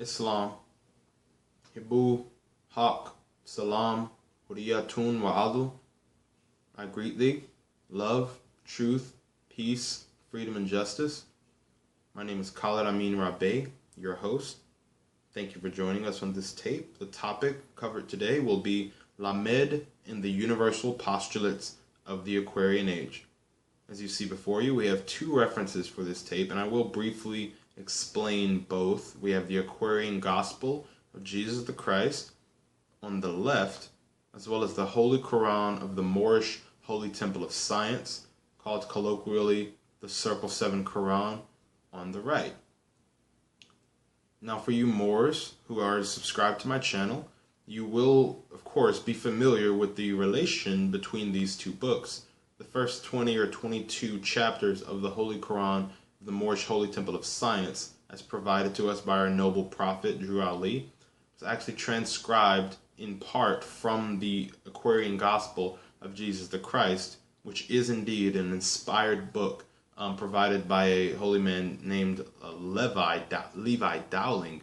Islam, Hibu, Haq, Salam, Huriyatun Wa'adu. I greet thee, love, truth, peace, freedom, and justice. My name is Khalid Amin Rabe, your host. Thank you for joining us on this tape. The topic covered today will be Lamed and the Universal Postulates of the Aquarian Age. As you see before you, we have two references for this tape, and I will briefly explain both. We have the Aquarian Gospel of Jesus the Christ on the left, as well as the Holy Koran of the Moorish Holy Temple of Science, called colloquially the Circle 7 Quran, on the right. Now, for you Moors who are subscribed to my channel, you will, of course, be familiar with the relation between these two books. The first 20 or 22 chapters of the Holy Quran of the Moorish Holy Temple of Science, as provided to us by our noble prophet, Drew Ali, was actually transcribed in part from the Aquarian Gospel of Jesus the Christ, which is indeed an inspired book provided by a holy man named Levi Dowling.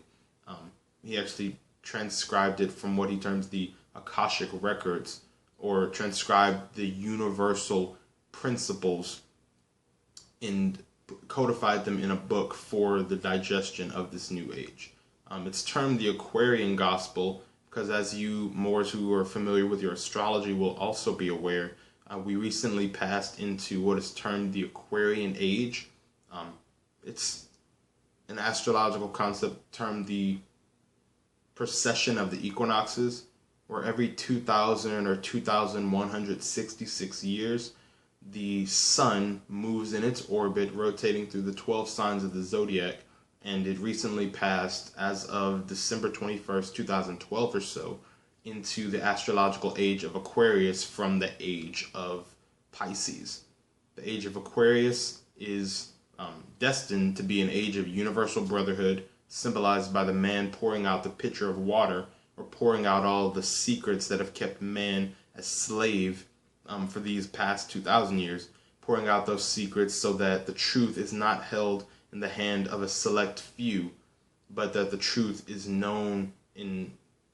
He actually transcribed it from what he terms the Akashic records, or transcribed the universal principles and codified them in a book for the digestion of this new age. It's termed the Aquarian Gospel because, as you Moors who are familiar with your astrology will also be aware, we recently passed into what is termed the Aquarian Age. It's an astrological concept termed the precession of the equinoxes, where every 2,000 or 2,166 years, the sun moves in its orbit, rotating through the 12 signs of the zodiac, and it recently passed, as of December 21st, 2012 or so, into the astrological age of Aquarius from the age of Pisces. The age of Aquarius is destined to be an age of universal brotherhood, symbolized by the man pouring out the pitcher of water, or pouring out all the secrets that have kept man as slave for these past 2,000 years, pouring out those secrets so that the truth is not held in the hand of a select few, but that the truth is known and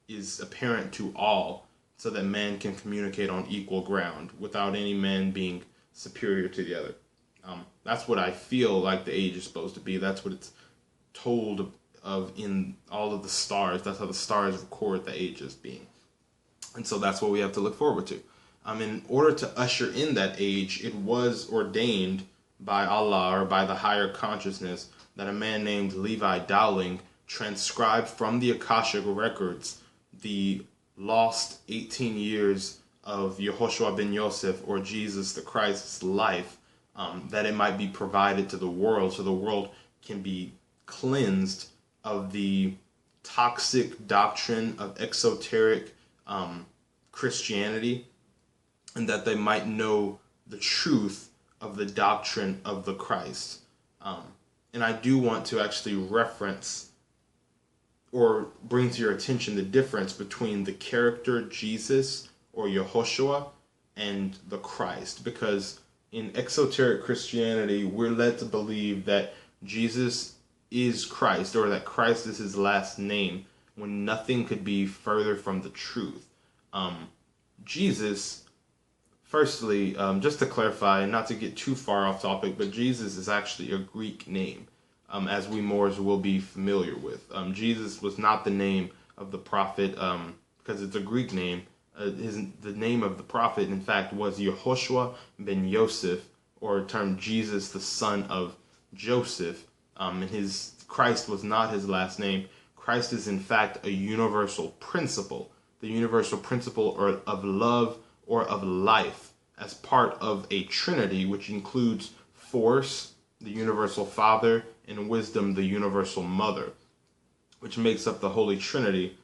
is apparent to all, so that man can communicate on equal ground without any man being superior to the other. That's what I feel like the age is supposed to be. That's what it's told of in all of the stars. That's how the stars record the age as being. And so that's what we have to look forward to. In order to usher in that age, it was ordained by Allah, or by the higher consciousness, that a man named Levi Dowling transcribed from the Akashic records the lost 18 years of Yehoshua ben Yosef, or Jesus the Christ's life, that it might be provided to the world, so the world can be cleansed of the toxic doctrine of exoteric Christianity, and that they might know the truth of the doctrine of the Christ. And I do want to actually reference or bring to your attention the difference between the character Jesus, or Yehoshua, and the Christ, because in exoteric Christianity we're led to believe that Jesus is Christ, or that Christ is his last name, when nothing could be further from the truth. Jesus, firstly, just to clarify, not to get too far off topic, but Jesus is actually a Greek name, as we Moors will be familiar with. Jesus was not the name of the prophet, because it's a Greek name. The name of the prophet, in fact, was Yehoshua ben Yosef, or termed Jesus, the son of Joseph. And Christ was not his last name. Christ is, in fact, a universal principle, the universal principle of love or of life, as part of a trinity which includes force, the universal Father, and wisdom, the universal Mother, which makes up the Holy Trinity,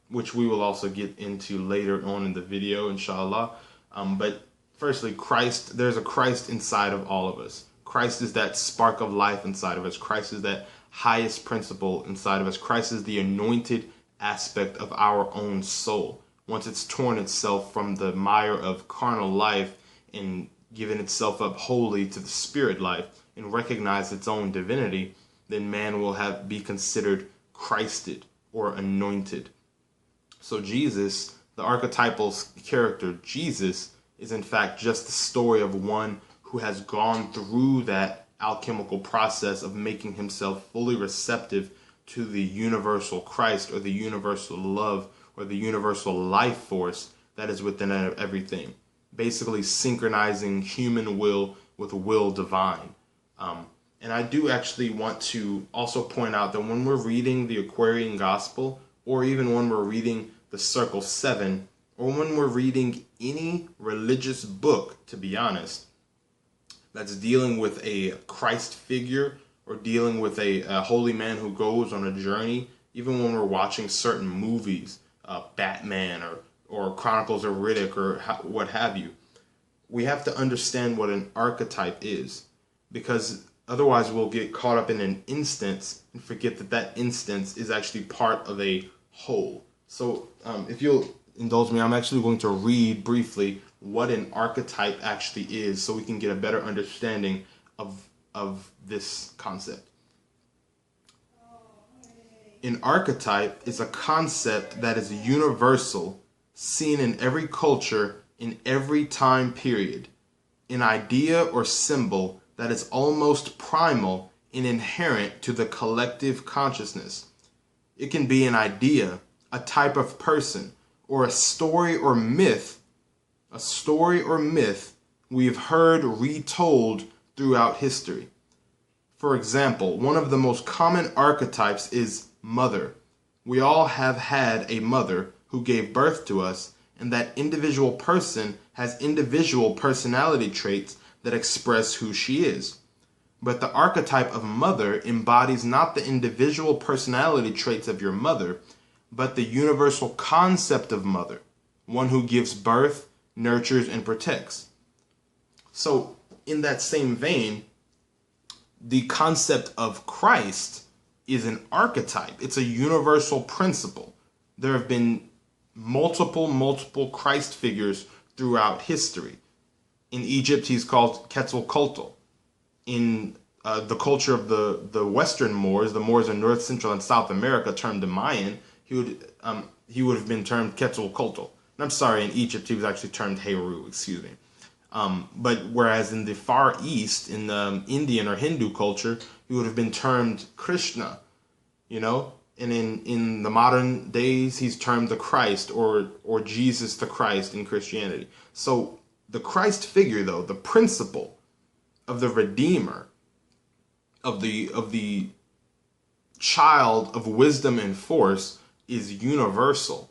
which we will also get into later on in the video, inshallah. But firstly, Christ, there's a Christ inside of all of us. Christ is that spark of life inside of us. Christ is that highest principle inside of us. Christ is the anointed aspect of our own soul. Once it's torn itself from the mire of carnal life and given itself up wholly to the spirit life and recognized its own divinity, then man will be considered Christed or anointed. So Jesus, the archetypal character Jesus, is in fact just the story of one who has gone through that alchemical process of making himself fully receptive to the universal Christ, or the universal love, or the universal life force that is within everything. Basically synchronizing human will with will divine. And I do actually want to also point out that when we're reading the Aquarian Gospel, or even when we're reading the Circle 7, or when we're reading any religious book, to be honest, that's dealing with a Christ figure, or dealing with a holy man who goes on a journey, even when we're watching certain movies, Batman or Chronicles of Riddick, or what have you, we have to understand what an archetype is, because otherwise we'll get caught up in an instance and forget that that instance is actually part of a whole. So if you'll indulge me, I'm actually going to read briefly what an archetype actually is, so we can get a better understanding of this concept. An archetype is a concept that is universal, seen in every culture, in every time period. An idea or symbol that is almost primal and inherent to the collective consciousness. It can be an idea, a type of person, or a story or myth. A story or myth we've heard retold throughout history. For example, one of the most common archetypes is mother. We all have had a mother who gave birth to us, and that individual person has individual personality traits that express who she is. But the archetype of mother embodies not the individual personality traits of your mother, but the universal concept of mother, one who gives birth, nurtures, and protects. So, in that same vein, the concept of Christ is an archetype. It's a universal principle. There have been multiple Christ figures throughout history. In Egypt, he's called Quetzalcoatl. In the culture of the Western Moors, the Moors in North, Central, and South America, termed the Mayan, he would have been termed Quetzalcoatl. And I'm sorry, in Egypt, he was actually termed Heru, excuse me. But whereas in the Far East, in the Indian or Hindu culture, he would have been termed Krishna, you know? And in the modern days, he's termed the Christ, or Jesus the Christ in Christianity. So the Christ figure, though, the principle of the Redeemer, of the child of wisdom and force, is universal.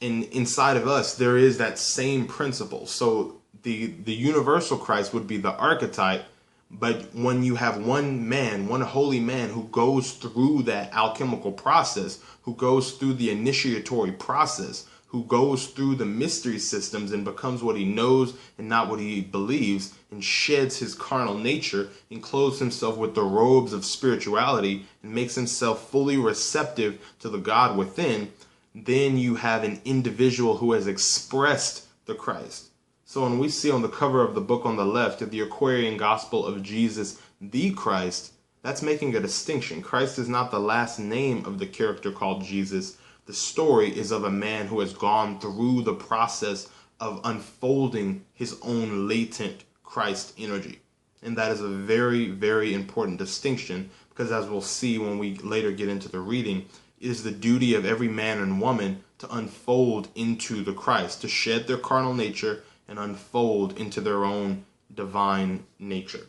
And inside of us, there is that same principle. So the universal Christ would be the archetype, but when you have one man, one holy man who goes through that alchemical process, who goes through the initiatory process, who goes through the mystery systems and becomes what he knows and not what he believes, and sheds his carnal nature and clothes himself with the robes of spirituality and makes himself fully receptive to the God within, then you have an individual who has expressed the Christ. So when we see on the cover of the book on the left, the Aquarian Gospel of Jesus the Christ, that's making a distinction. Christ is not the last name of the character called Jesus. The story is of a man who has gone through the process of unfolding his own latent Christ energy. And that is a very, very important distinction, because as we'll see when we later get into the reading, it is the duty of every man and woman to unfold into the Christ, to shed their carnal nature and unfold into their own divine nature.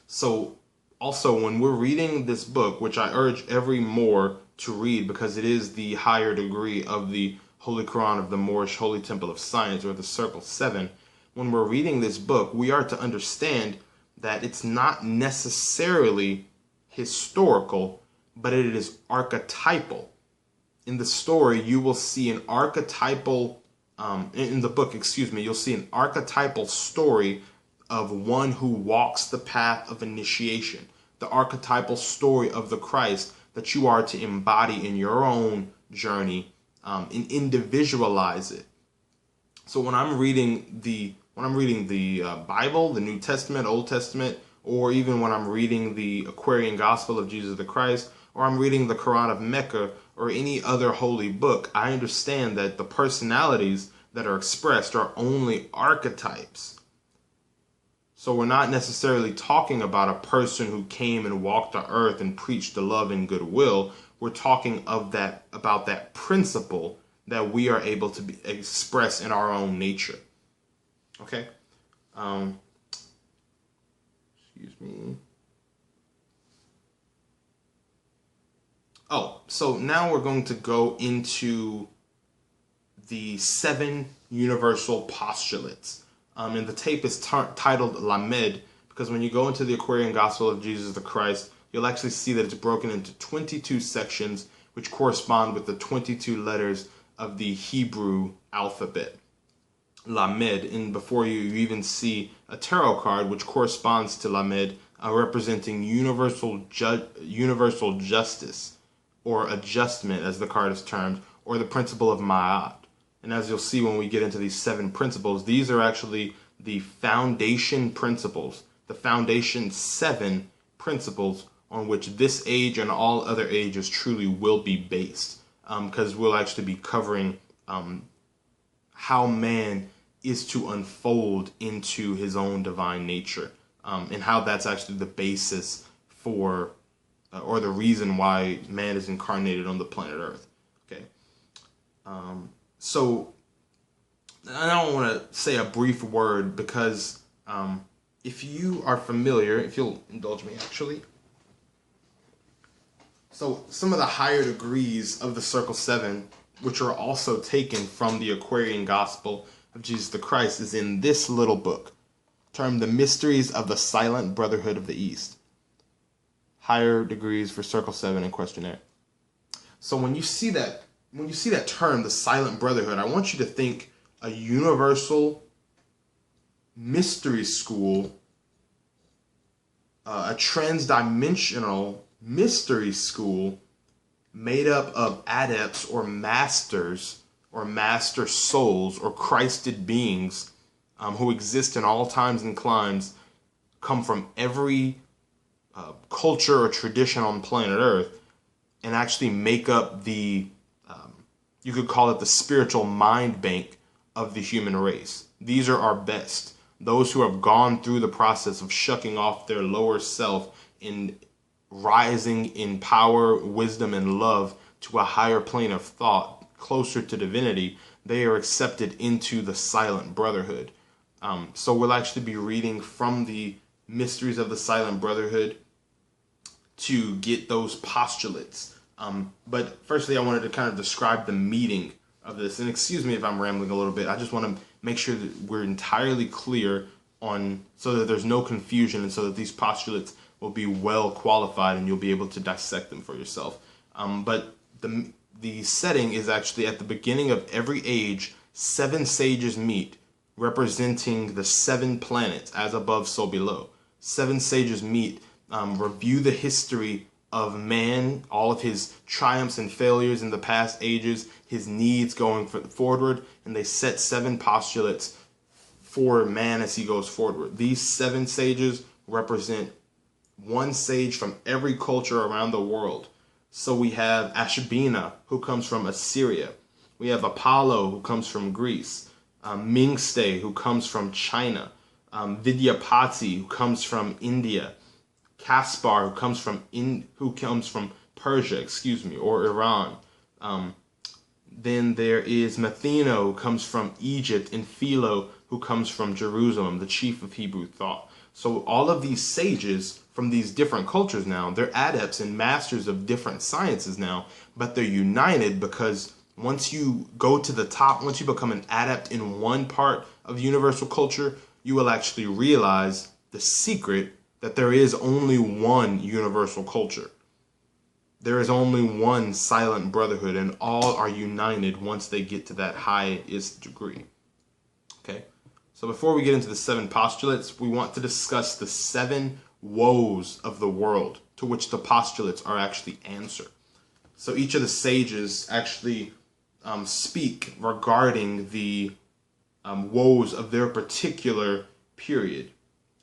So also, when we're reading this book, which I urge every Moor to read because it is the higher degree of the Holy Koran of the Moorish Holy Temple of Science, or the Circle 7, when we're reading this book, we are to understand that it's not necessarily historical, but it is archetypal. In the story, you will see an archetypal in the book, you'll see an archetypal story of one who walks the path of initiation, the archetypal story of the Christ that you are to embody in your own journey and individualize it. So when I'm reading the Bible, the New Testament, Old Testament, or even when I'm reading the Aquarian Gospel of Jesus the Christ, or I'm reading the Quran of Mecca or any other holy book, I understand that the personalities that are expressed are only archetypes. So we're not necessarily talking about a person who came and walked the earth and preached the love and goodwill. We're talking about that principle that we are able to express in our own nature. Okay? Excuse me. Oh, so now we're going to go into the Seven Universal Postulates. And the tape is titled Lamed, because when you go into the Aquarian Gospel of Jesus the Christ, you'll actually see that it's broken into 22 sections, which correspond with the 22 letters of the Hebrew alphabet. Lamed, and before you even see a tarot card, which corresponds to Lamed, representing universal justice, or adjustment, as the card is termed, or the principle of Ma'at. And as you'll see when we get into these 7 principles, these are actually the foundation principles, the foundation 7 principles on which this age and all other ages truly will be based. Because we'll actually be covering how man is to unfold into his own divine nature, and how that's actually the basis for, or the reason why man is incarnated on the planet Earth. Okay. So, I don't want to say a brief word because if you are familiar, if you'll indulge me actually. So, some of the higher degrees of the Circle 7, which are also taken from the Aquarian Gospel of Jesus the Christ, is in this little book, termed The Mysteries of the Silent Brotherhood of the East. Higher degrees for Circle 7 and questionnaire. So when you see that term, the Silent Brotherhood, I want you to think a universal mystery school, a transdimensional mystery school made up of adepts or masters or master souls or Christed beings who exist in all times and climes, come from every culture or tradition on planet Earth, and actually make up the, you could call it the spiritual mind bank of the human race. These are our best. Those who have gone through the process of shucking off their lower self and rising in power, wisdom, and love to a higher plane of thought, closer to divinity, they are accepted into the Silent Brotherhood. So we'll actually be reading from the Mysteries of the Silent Brotherhood to get those postulates. But firstly, I wanted to kind of describe the meaning of this. And excuse me if I'm rambling a little bit. I just want to make sure that we're entirely clear on, so that there's no confusion, and so that these postulates will be well qualified and you'll be able to dissect them for yourself. But the setting is actually at the beginning of every age, 7 sages meet, representing the 7 planets, as above, so below. 7 sages meet, review the history of man, all of his triumphs and failures in the past ages, his needs going forward, and they set 7 postulates for man as he goes forward. These 7 sages represent one sage from every culture around the world. So we have Ashbina, who comes from Assyria. We have Apollo, who comes from Greece. Mingste, who comes from China. Vidyapati, who comes from India. Caspar, who comes from Persia, or Iran. Then there is Matheno, who comes from Egypt, and Philo, who comes from Jerusalem, the chief of Hebrew thought. So all of these sages from these different cultures now, they're adepts and masters of different sciences now, but they're united because once you go to the top, once you become an adept in one part of universal culture, you will actually realize the secret that there is only one universal culture. There is only one silent brotherhood, and all are united once they get to that highest degree. Okay? So before we get into the 7 postulates, we want to discuss the 7 woes of the world, to which the postulates are actually answer. So each of the sages actually speak regarding the woes of their particular period.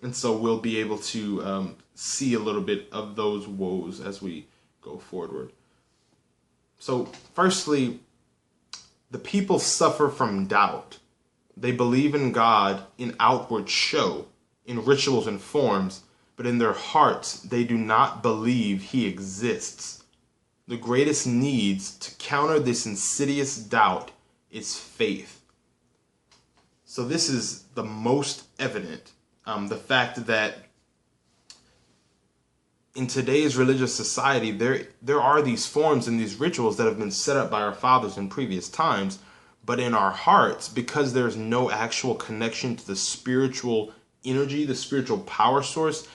And so we'll be able to see a little bit of those woes as we go forward. So, firstly, the people suffer from doubt. They believe in God in outward show, in rituals and forms, but in their hearts they do not believe he exists. The greatest needs to counter this insidious doubt is faith. So this is the most evident, the fact that in today's religious society, there are these forms and these rituals that have been set up by our fathers in previous times, but in our hearts, because there's no actual connection to the spiritual energy, the spiritual power source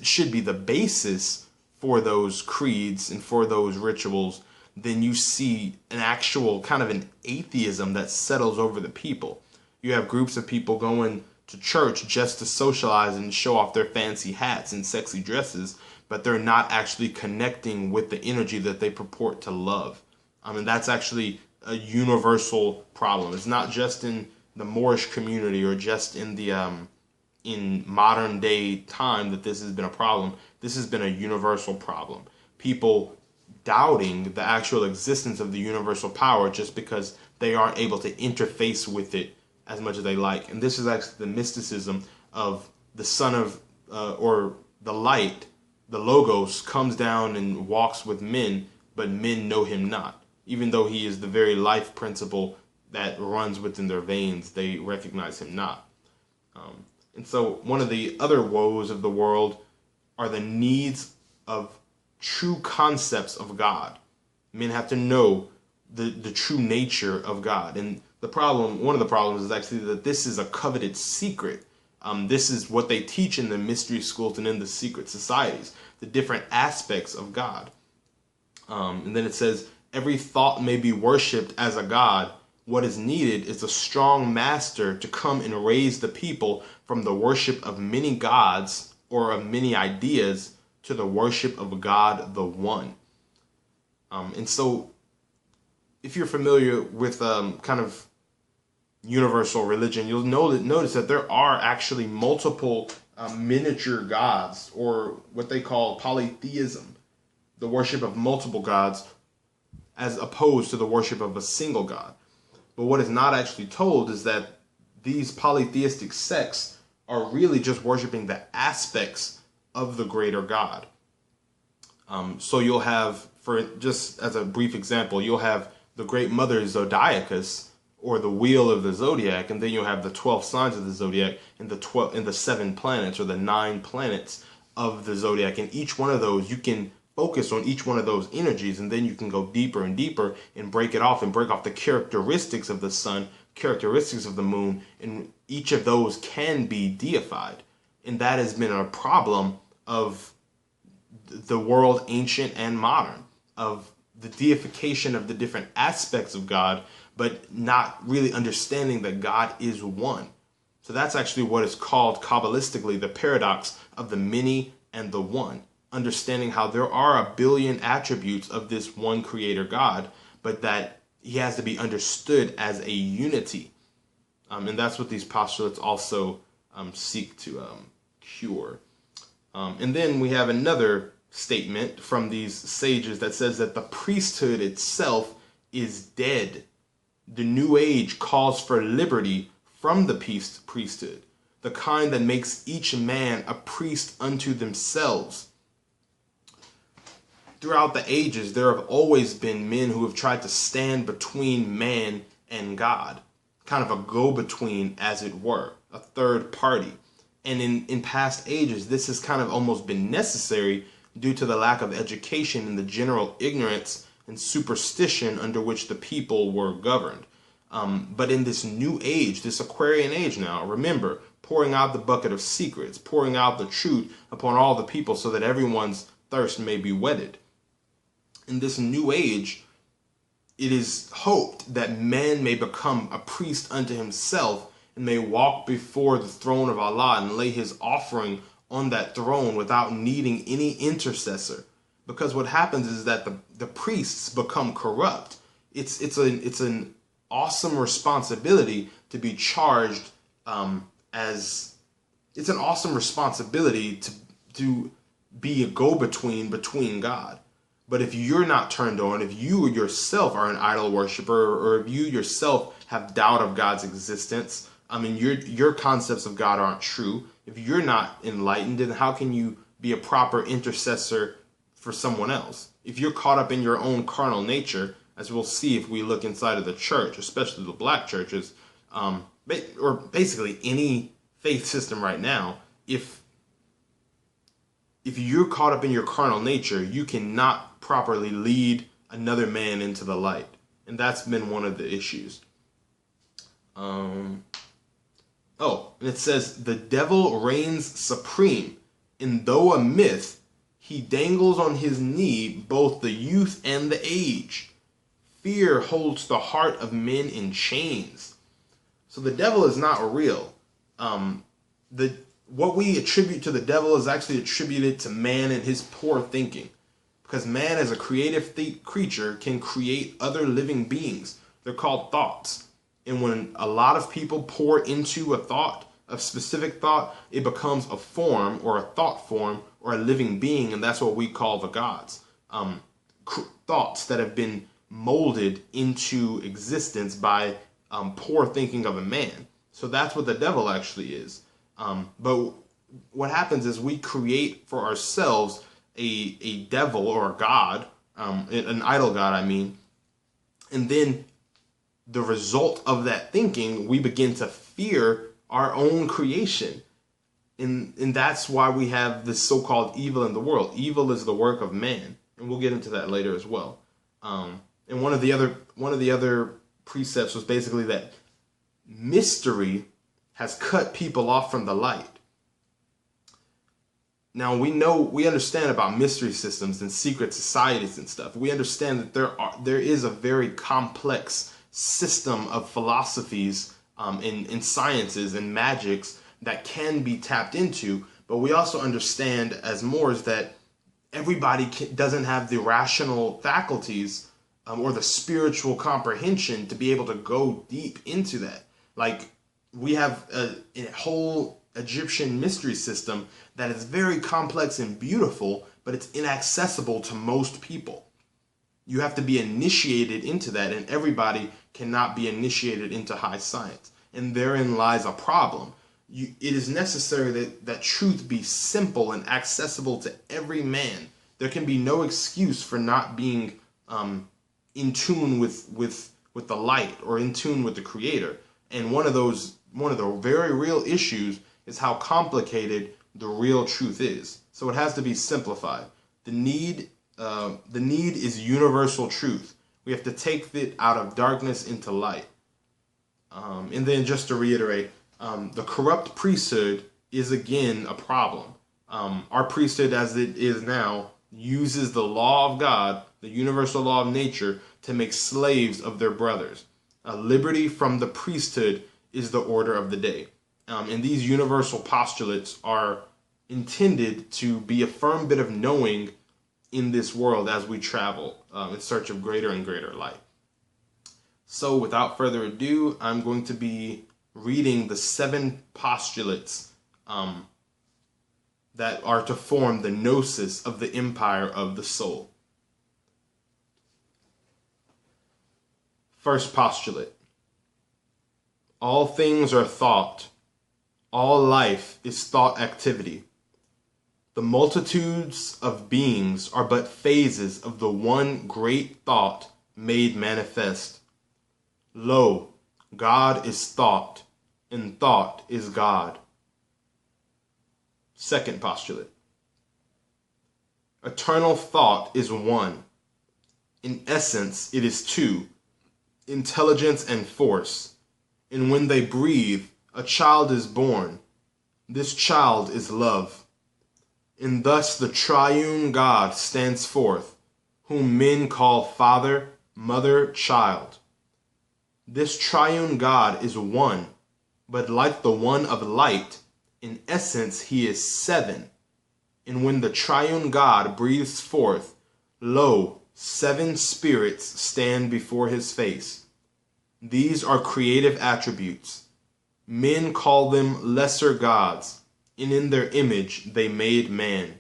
should be the basis for those creeds and for those rituals, then you see an actual kind of an atheism that settles over the people. You have groups of people going to church just to socialize and show off their fancy hats and sexy dresses, but they're not actually connecting with the energy that they purport to love. I mean, that's actually a universal problem. It's not just in the Moorish community or just in the in modern day time that this has been a problem. This has been a universal problem. People doubting the actual existence of the universal power just because they aren't able to interface with it as much as they like. And this is actually the mysticism of the son of, or the light, the logos, comes down and walks with men, but men know him not. Even though he is the very life principle that runs within their veins, they recognize him not. And so one of the other woes of the world are the needs of true concepts of God. Men have to know the true nature of God. And the problem, one of the problems is actually that this is a coveted secret. This is what they teach in the mystery schools and in the secret societies, the different aspects of God. And then it says, every thought may be worshipped as a god. What is needed is a strong master to come and raise the people from the worship of many gods or of many ideas to the worship of God, the one. And so if you're familiar with kind of universal religion, you'll notice that there are actually multiple miniature gods, or what they call polytheism, the worship of multiple gods, as opposed to the worship of a single god. But what is not actually told is that these polytheistic sects are really just worshiping the aspects of the greater God. So you'll have, for just as a brief example, you'll have the great mother Zodiacus, or the wheel of the zodiac, and then you'll have the 12 signs of the zodiac and the 7 planets, or the 9 planets of the zodiac. And each one of those, you can focus on each one of those energies, and then you can go deeper and deeper and break it off and break off the characteristics of the sun, characteristics of the moon, and each of those can be deified. And that has been a problem of the world, ancient and modern, of the deification of the different aspects of God, but not really understanding that God is one. So that's actually what is called Kabbalistically the paradox of the many and the one. Understanding how there are a billion attributes of this one creator God, but that he has to be understood as a unity. And that's what these postulates also seek to cure. And then we have another statement from these sages that says that the priesthood itself is dead. The New Age calls for liberty from the priesthood, the kind that makes each man a priest unto themselves. Throughout the ages, there have always been men who have tried to stand between man and God, kind of a go-between, as it were, a third party. And in past ages, this has kind of almost been necessary due to the lack of education and the general ignorance and superstition under which the people were governed. But in this new age, this Aquarian age now, remember, pouring out the bucket of secrets, pouring out the truth upon all the people so that everyone's thirst may be whetted. In this new age, it is hoped that man may become a priest unto himself and may walk before the throne of Allah and lay his offering on that throne without needing any intercessor. Because what happens is that the priests become corrupt. It's an awesome responsibility to be charged it's an awesome responsibility to be a go-between between God. But if you're not turned on, if you yourself are an idol worshiper, or if you yourself have doubt of God's existence, I mean, your concepts of God aren't true. If you're not enlightened, then how can you be a proper intercessor for someone else? If you're caught up in your own carnal nature, as we'll see if we look inside of the church, especially the black churches, or basically any faith system right now, if you're caught up in your carnal nature, you cannot properly lead another man into the light. And that's been one of the issues. And it says, the devil reigns supreme, and though a myth, he dangles on his knee both the youth and the age. Fear holds the heart of men in chains. So the devil is not real. What we attribute to the devil is actually attributed to man and his poor thinking. Because man, as a creative creature, can create other living beings. They're called thoughts. And when a lot of people pour into a thought, a specific thought, it becomes a form, or a thought form, or a living being, and that's what we call the gods. Thoughts that have been molded into existence by poor thinking of a man. So that's what the devil actually is. But what happens is we create for ourselves a devil or a god, an idol god, I mean, and then the result of that thinking, we begin to fear our own creation. And that's why we have this so-called evil in the world. Evil is the work of man, and we'll get into that later as well. And one of the other precepts was basically that mystery has cut people off from the light. Now we understand about mystery systems and secret societies and stuff. We understand that there is a very complex system of philosophies and sciences and magics that can be tapped into, but we also understand as Moors that everybody doesn't have the rational faculties or the spiritual comprehension to be able to go deep into that. Like, we have a whole Egyptian mystery system that is very complex and beautiful, but it's inaccessible to most people. You have to be initiated into that, and everybody cannot be initiated into high science. And therein lies a problem. It is necessary that truth be simple and accessible to every man. There can be no excuse for not being in tune with the light, or in tune with the Creator. And one of the very real issues is how complicated the real truth is. So it has to be simplified. The need is universal truth. We have to take it out of darkness into light. And then, just to reiterate, the corrupt priesthood is again a problem. Our priesthood, as it is now, uses the law of God, the universal law of nature, to make slaves of their brothers. Liberty from the priesthood is the order of the day. And these universal postulates are intended to be a firm bit of knowing in this world as we travel in search of greater and greater light. So without further ado, I'm going to be reading the 7 postulates that are to form the gnosis of the empire of the soul. First postulate. All things are thought. All life is thought activity. The multitudes of beings are but phases of the one great thought made manifest. Lo, God is thought, and thought is God. Second postulate. Eternal thought is one. In essence, it is two, intelligence and force. And when they breathe, a child is born. This child is love. And thus the triune God stands forth, whom men call Father, Mother, Child. This triune God is one, but like the one of light, in essence he is 7. And when the triune God breathes forth, lo, 7 spirits stand before his face. These are creative attributes. Men call them lesser gods, and in their image they made man.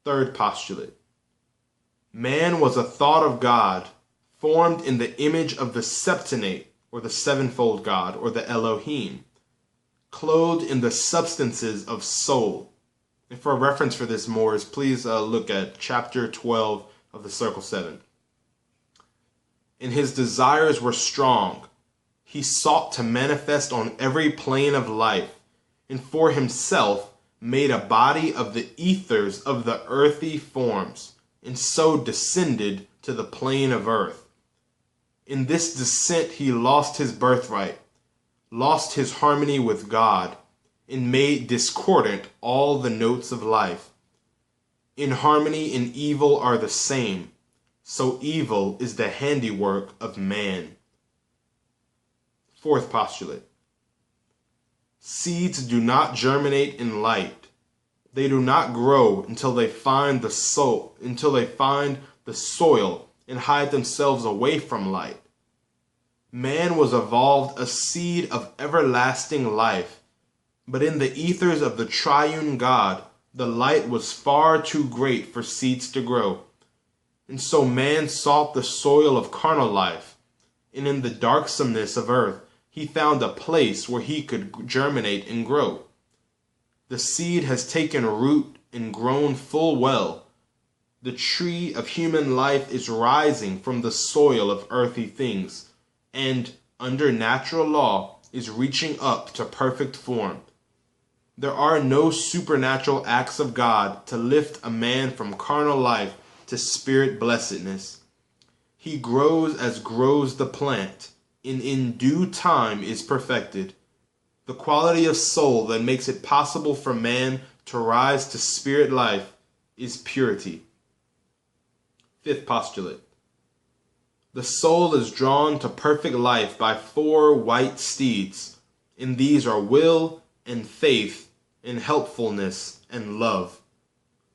Third postulate. Man was a thought of God, formed in the image of the septenate, or the sevenfold God, or the Elohim, clothed in the substances of soul. And for a reference for this, Moors, please look at chapter 12 of the Circle 7. And his desires were strong. He sought to manifest on every plane of life, and for himself made a body of the ethers of the earthy forms, and so descended to the plane of earth. In this descent he lost his birthright, lost his harmony with God, and made discordant all the notes of life. In harmony and evil are the same, so evil is the handiwork of man. Fourth postulate. Seeds do not germinate in light. They do not grow until they find the soil, and hide themselves away from light. Man was evolved a seed of everlasting life, but in the ethers of the triune God, the light was far too great for seeds to grow. And so man sought the soil of carnal life, and in the darksomeness of earth, he found a place where he could germinate and grow. The seed has taken root and grown full well. The tree of human life is rising from the soil of earthy things, and, under natural law, is reaching up to perfect form. There are no supernatural acts of God to lift a man from carnal life to spirit blessedness. He grows as grows the plant, and in due time is perfected. The quality of soul that makes it possible for man to rise to spirit life is purity. Fifth postulate. The soul is drawn to perfect life by 4 white steeds, and these are will and faith and helpfulness and love.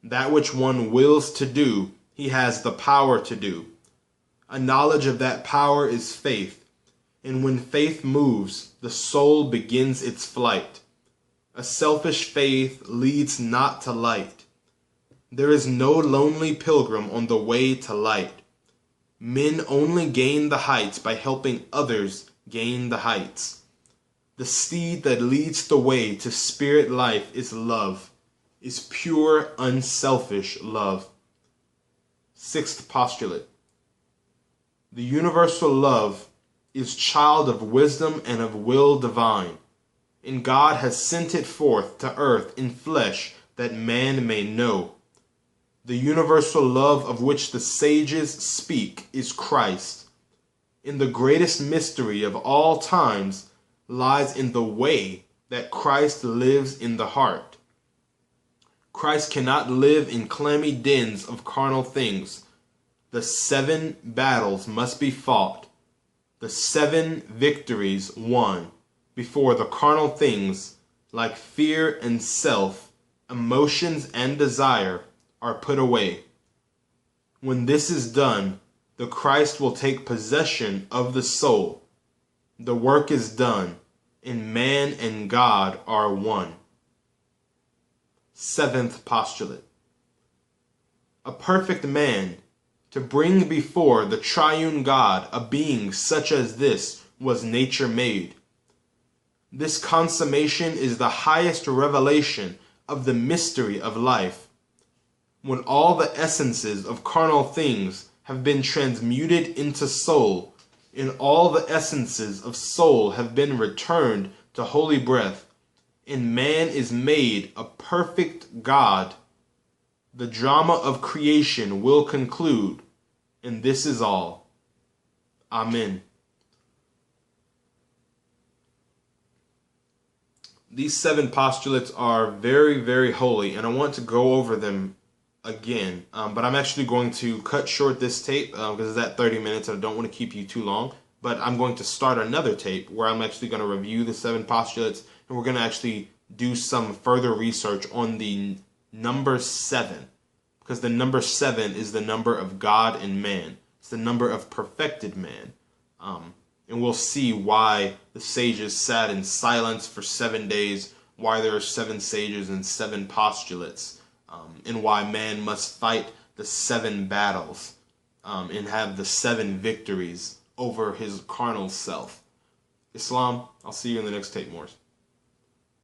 That which one wills to do, he has the power to do. A knowledge of that power is faith, and when faith moves, the soul begins its flight. A selfish faith leads not to light. There is no lonely pilgrim on the way to light. Men only gain the heights by helping others gain the heights. The steed that leads the way to spirit life is love, is pure, unselfish love. Sixth postulate. The universal love is child of wisdom and of will divine, and God has sent it forth to earth in flesh that man may know. The universal love of which the sages speak is Christ. In the greatest mystery of all times lies in the way that Christ lives in the heart. Christ cannot live in clammy dens of carnal things. The 7 battles must be fought, the 7 victories won, before the carnal things, like fear and self, emotions and desire, are put away. When this is done, the Christ will take possession of the soul. The work is done, and man and God are one. Seventh postulate. A perfect man, to bring before the triune God a being such as this, was nature made. This consummation is the highest revelation of the mystery of life. When all the essences of carnal things have been transmuted into soul, and all the essences of soul have been returned to holy breath, and man is made a perfect God, the drama of creation will conclude, and this is all. Amen. These 7 postulates are very, very holy, and I want to go over them again, but I'm actually going to cut short this tape because it's at 30 minutes and I don't want to keep you too long, but I'm going to start another tape where I'm actually going to review the 7 postulates, and we're going to actually do some further research on the number 7, because the number 7 is the number of God and man. It's the number of perfected man, and we'll see why the sages sat in silence for 7 days, why there are 7 sages and 7 postulates. and why man must fight the 7 battles and have the 7 victories over his carnal self. Islam, I'll see you in the next tape, Moors.